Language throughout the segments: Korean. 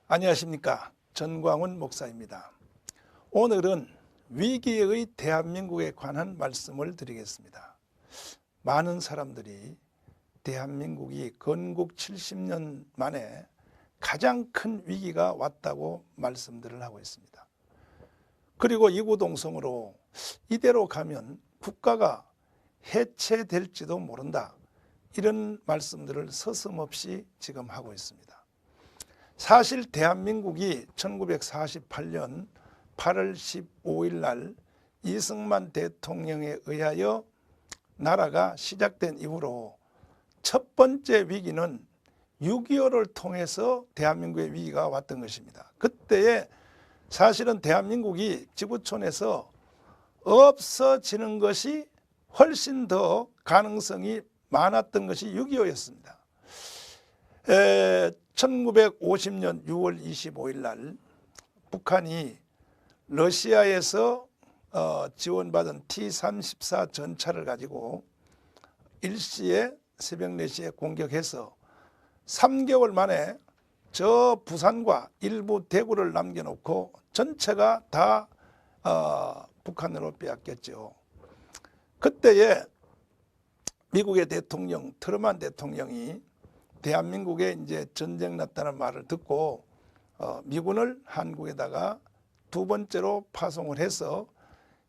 안녕하십니까. 전광훈 목사입니다. 오늘은 위기의 대한민국에 관한 말씀을 드리겠습니다. 많은 사람들이 대한민국이 건국 70년 만에 가장 큰 위기가 왔다고 말씀들을 하고 있습니다. 그리고 이구동성으로 이대로 가면 국가가 해체될지도 모른다, 이런 말씀들을 서슴없이 지금 하고 있습니다. 사실 대한민국이 1948년 8월 15일 날 이승만 대통령에 의하여 나라가 시작된 이후로 첫 번째 위기는 6.25를 통해서 대한민국의 위기가 왔던 것입니다. 그때에 사실은 대한민국이 지구촌에서 없어지는 것이 훨씬 더 가능성이 많았던 것이 6.25였습니다. 1950년 6월 25일 날 북한이 러시아에서 지원받은 T-34 전차를 가지고 일시에 새벽 4시에 공격해서 3개월 만에 저 부산과 일부 대구를 남겨놓고 전체가 다 북한으로 빼앗겼죠. 그때에 미국의 대통령 트루먼 대통령이 대한민국에 이제 전쟁 났다는 말을 듣고 미군을 한국에다가 두 번째로 파송을 해서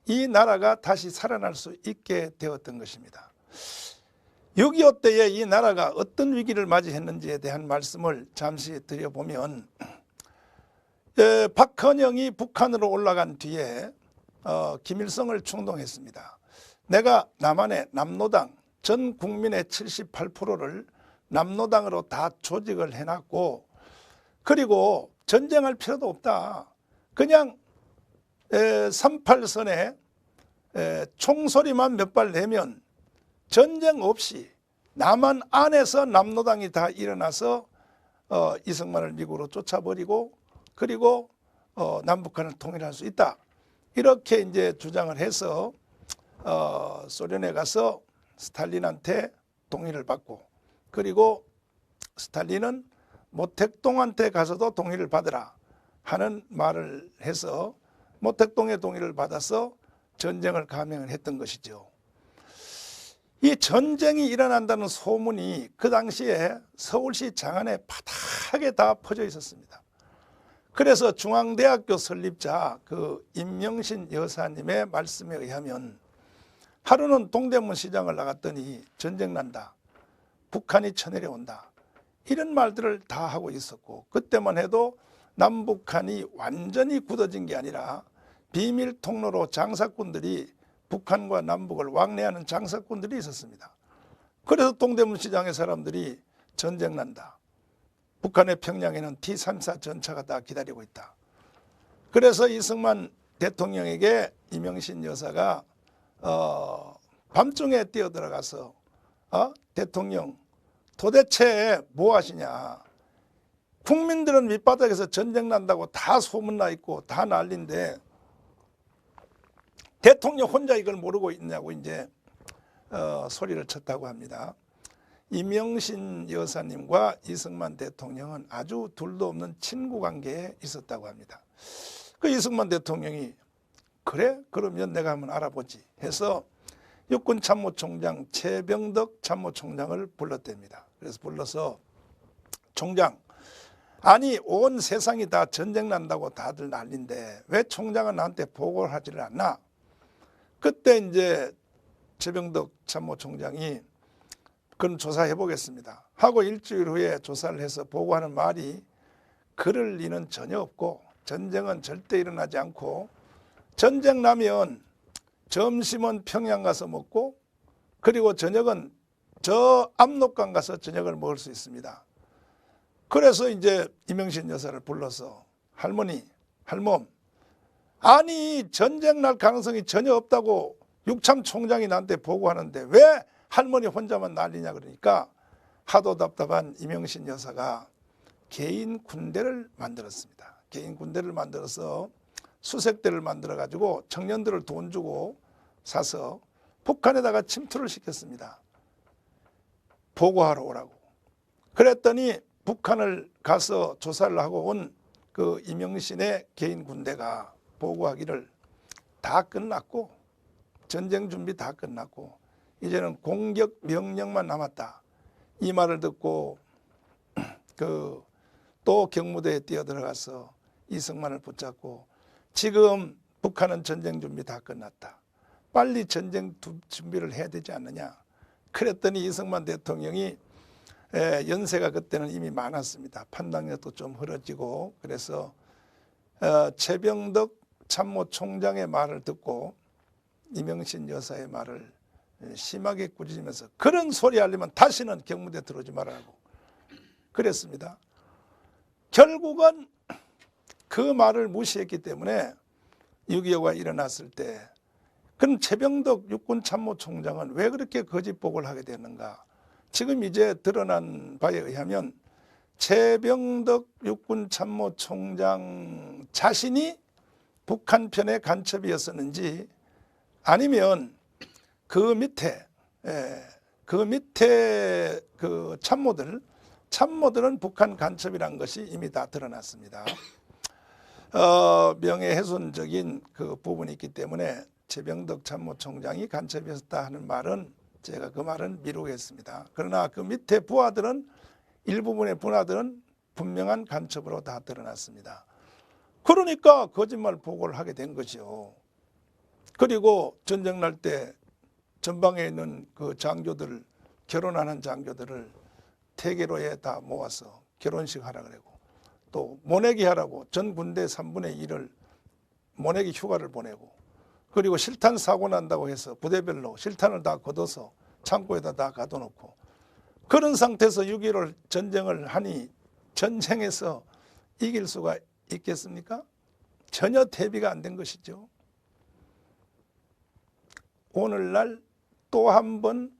이 나라가 다시 살아날 수 있게 되었던 것입니다. 6.25 때에 이 나라가 어떤 위기를 맞이했는지에 대한 말씀을 잠시 드려보면, 박헌영이 북한으로 올라간 뒤에 김일성을 충동했습니다. 내가 남한의 남노당 전 국민의 78%를 남노당으로 다 조직을 해놨고, 그리고 전쟁할 필요도 없다. 그냥 38선에 총소리만 몇 발 내면 전쟁 없이 남한 안에서 남노당이 다 일어나서 이승만을 미국으로 쫓아버리고, 그리고 남북한을 통일할 수 있다. 이렇게 이제 주장을 해서 소련에 가서 스탈린한테 동의를 받고, 그리고 스탈린은 모택동한테 가서도 동의를 받으라 하는 말을 해서 모택동의 동의를 받아서 전쟁을 감행을 했던 것이죠. 이 전쟁이 일어난다는 소문이 그 당시에 서울시 장안에 바닥에 다 퍼져 있었습니다. 그래서 중앙대학교 설립자 그 임명신 여사님의 말씀에 의하면 하루는 동대문 시장을 나갔더니 전쟁 난다, 북한이 쳐내려온다, 이런 말들을 다 하고 있었고, 그때만 해도 남북한이 완전히 굳어진 게 아니라 비밀 통로로 장사꾼들이 북한과 남북을 왕래하는 장사꾼들이 있었습니다. 그래서 동대문 시장의 사람들이 전쟁 난다, 북한의 평양에는 T-34 전차가 다 기다리고 있다. 그래서 이승만 대통령에게 임명신 여사가 밤중에 뛰어들어가서 대통령 도대체 뭐 하시냐, 국민들은 밑바닥에서 전쟁 난다고 다 소문나 있고 다 난리인데 대통령 혼자 이걸 모르고 있냐고 이제 소리를 쳤다고 합니다. 임명신 여사님과 이승만 대통령은 아주 둘도 없는 친구 관계에 있었다고 합니다. 그 이승만 대통령이 그래? 그러면 내가 한번 알아보지 해서 육군참모총장 최병덕 참모총장을 불렀답니다. 그래서 불러서, 총장, 아니 온 세상이 다 전쟁 난다고 다들 난리인데 왜 총장은 나한테 보고를 하지를 않나? 그때 이제 최병덕 참모총장이 그건 조사해 보겠습니다 하고 일주일 후에 조사를 해서 보고하는 말이, 그럴 리는 전혀 없고 전쟁은 절대 일어나지 않고, 전쟁 나면 점심은 평양 가서 먹고, 그리고 저녁은 저 압록강 가서 저녁을 먹을 수 있습니다. 그래서 이제 임명신 여사를 불러서, 할머니, 할멈, 아니 전쟁 날 가능성이 전혀 없다고 육참 총장이 나한테 보고하는데 왜 할머니 혼자만 난리냐 그러니까 하도 답답한 임명신 여사가 개인 군대를 만들었습니다. 개인 군대를 만들어서 수색대를 만들어 가지고 청년들을 돈 주고 사서 북한에다가 침투를 시켰습니다. 보고하러 오라고. 그랬더니 북한을 가서 조사를 하고 온 그 이명신의 개인 군대가 보고하기를 다 끝났고 전쟁 준비 다 끝났고 이제는 공격 명령만 남았다. 이 말을 듣고 또 경무대에 뛰어들어가서 이승만을 붙잡고 지금 북한은 전쟁 준비 다 끝났다. 빨리 전쟁 준비를 해야 되지 않느냐. 그랬더니 이승만 대통령이 연세가 그때는 이미 많았습니다. 판단력도 좀 흐려지고 그래서 최병덕 참모총장의 말을 듣고 이명신 여사의 말을 심하게 꾸짖으면서 그런 소리 하려면 다시는 경무대 들어오지 말라고 그랬습니다. 결국은 그 말을 무시했기 때문에 6.25가 일어났을 때 그럼 최병덕 육군참모총장은 왜 그렇게 거짓복을 하게 됐는가. 지금 이제 드러난 바에 의하면 최병덕 육군참모총장 자신이 북한 편의 간첩이었었는지 아니면 그 밑에 그 참모들은 북한 간첩이란 것이 이미 다 드러났습니다. 명예훼손적인 그 부분이 있기 때문에 최병덕 참모총장이 간첩이었다 하는 말은 제가 그 말은 미루겠습니다. 그러나 그 밑에 부하들은 일부분의 부하들은 분명한 간첩으로 다 드러났습니다. 그러니까 거짓말 보고를 하게 된 거죠. 그리고 전쟁 날 때 전방에 있는 그 장교들 결혼하는 장교들을 태계로에 다 모아서 결혼식 하라 그러고 또 모내기 하라고 전 군대 3분의 1을 모내기 휴가를 보내고 그리고 실탄 사고 난다고 해서 부대별로 실탄을 다 걷어서 창고에다 다 가둬놓고 그런 상태에서 6.15 전쟁을 하니 전쟁에서 이길 수가 있겠습니까? 전혀 대비가 안 된 것이죠. 오늘날 또 한 번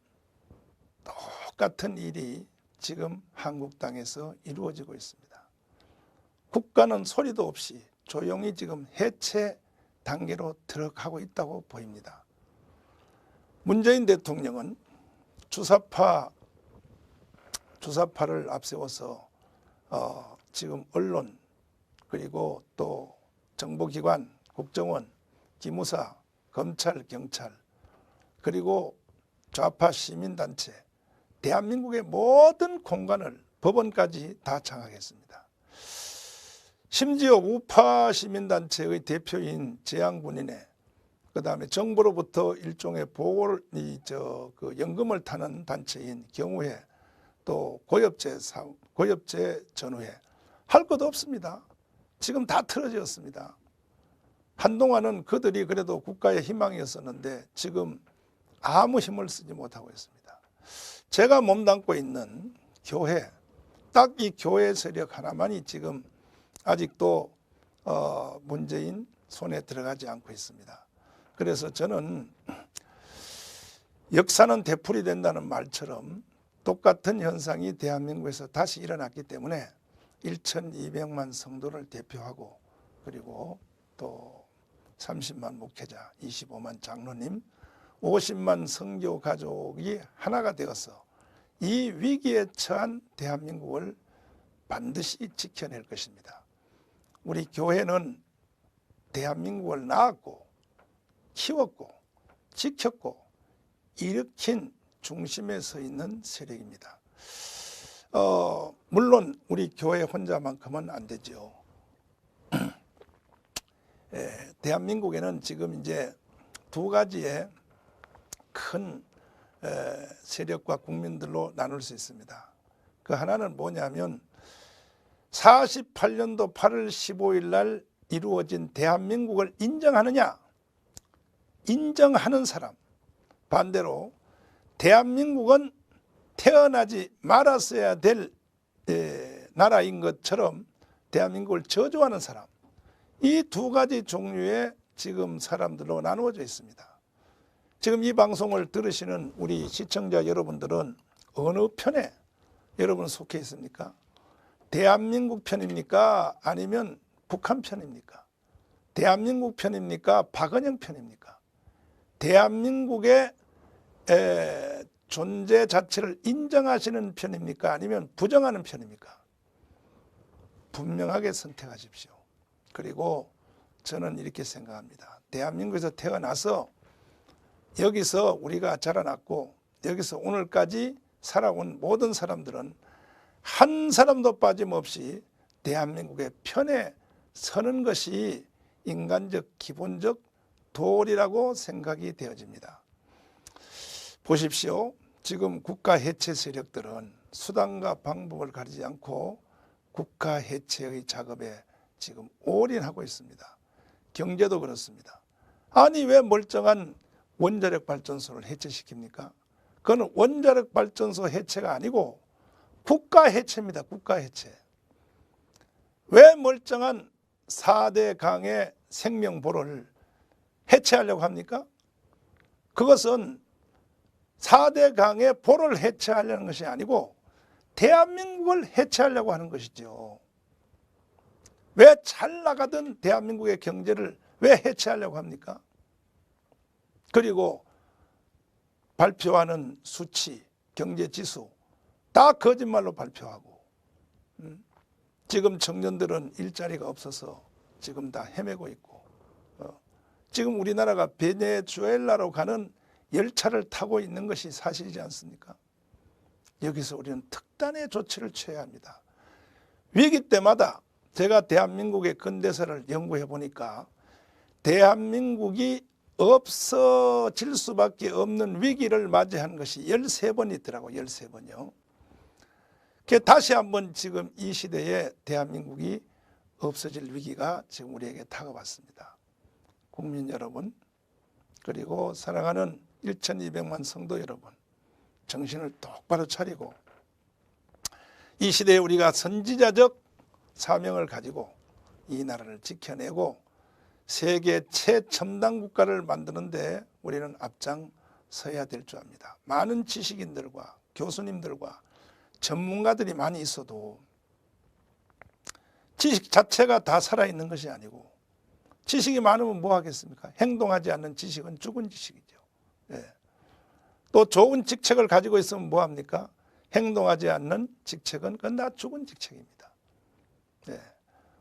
똑같은 일이 지금 한국 땅에서 이루어지고 있습니다. 국가는 소리도 없이 조용히 지금 해체 단계로 들어가고 있다고 보입니다. 문재인 대통령은 주사파를 앞세워서 지금 언론 그리고 또 정보기관, 국정원, 기무사, 검찰, 경찰 그리고 좌파 시민단체 대한민국의 모든 공간을 법원까지 다 장악했습니다. 심지어 우파 시민단체의 대표인 재향군인의 그다음에 정부로부터 일종의 보호를 그 연금을 타는 단체인 경우회 또 고엽제 전후회 할 것도 없습니다. 지금 다 틀어졌습니다. 한동안은 그들이 그래도 국가의 희망이었었는데 지금 아무 힘을 쓰지 못하고 있습니다. 제가 몸담고 있는 교회 딱 이 교회 세력 하나만이 지금 아직도 문재인 손에 들어가지 않고 있습니다. 그래서 저는 역사는 되풀이 된다는 말처럼 똑같은 현상이 대한민국에서 다시 일어났기 때문에 1,200만 성도를 대표하고 그리고 또 30만 목회자, 25만 장로님, 50만 선교 가족이 하나가 되어서 이 위기에 처한 대한민국을 반드시 지켜낼 것입니다. 우리 교회는 대한민국을 낳았고 키웠고 지켰고 일으킨 중심에 서 있는 세력입니다. 물론 우리 교회 혼자만큼은 안 되죠. 대한민국에는 지금 이제 두 가지의 큰 세력과 국민들로 나눌 수 있습니다. 그 하나는 뭐냐면 48년도 8월 15일 날 이루어진 대한민국을 인정하느냐, 인정하는 사람. 반대로 대한민국은 태어나지 말았어야 될 나라인 것처럼 대한민국을 저주하는 사람. 이 두 가지 종류의 지금 사람들로 나누어져 있습니다. 지금 이 방송을 들으시는 우리 시청자 여러분들은 어느 편에 여러분 속해 있습니까? 대한민국 편입니까? 아니면 북한 편입니까? 대한민국 편입니까? 박은영 편입니까? 대한민국의 존재 자체를 인정하시는 편입니까? 아니면 부정하는 편입니까? 분명하게 선택하십시오. 그리고 저는 이렇게 생각합니다. 대한민국에서 태어나서 여기서 우리가 자라났고 여기서 오늘까지 살아온 모든 사람들은 한 사람도 빠짐없이 대한민국의 편에 서는 것이 인간적 기본적 도리라고 생각이 되어집니다. 보십시오. 지금 국가 해체 세력들은 수단과 방법을 가리지 않고 국가 해체의 작업에 지금 올인하고 있습니다. 경제도 그렇습니다. 아니 왜 멀쩡한 원자력 발전소를 해체시킵니까? 그건 원자력 발전소 해체가 아니고 국가 해체입니다. 국가 해체. 왜 멀쩡한 4대 강의 생명보를 해체하려고 합니까? 그것은 4대 강의 보를 해체하려는 것이 아니고 대한민국을 해체하려고 하는 것이죠. 왜 잘 나가던 대한민국의 경제를 왜 해체하려고 합니까? 그리고 발표하는 수치, 경제지수 다 거짓말로 발표하고 지금 청년들은 일자리가 없어서 지금 다 헤매고 있고 지금 우리나라가 베네수엘라로 가는 열차를 타고 있는 것이 사실이지 않습니까? 여기서 우리는 특단의 조치를 취해야 합니다. 위기 때마다 제가 대한민국의 근대사를 연구해 보니까 대한민국이 없어질 수밖에 없는 위기를 맞이한 것이 13번 있더라고요. 13번이요. 다시 한번 지금 이 시대에 대한민국이 없어질 위기가 지금 우리에게 다가왔습니다. 국민 여러분, 그리고 사랑하는 1200만 성도 여러분, 정신을 똑바로 차리고 이 시대에 우리가 선지자적 사명을 가지고 이 나라를 지켜내고 세계 최첨단 국가를 만드는데 우리는 앞장서야 될 줄 압니다. 많은 지식인들과 교수님들과 전문가들이 많이 있어도 지식 자체가 다 살아있는 것이 아니고 지식이 많으면 뭐 하겠습니까? 행동하지 않는 지식은 죽은 지식이죠. 예. 또 좋은 직책을 가지고 있으면 뭐 합니까? 행동하지 않는 직책은 그건 다 죽은 직책입니다. 예.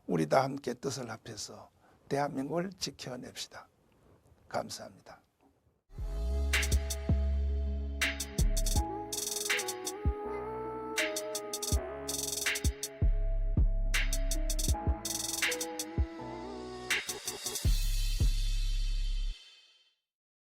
우리 다 함께 뜻을 합해서 대한민국을 지켜냅시다. 감사합니다.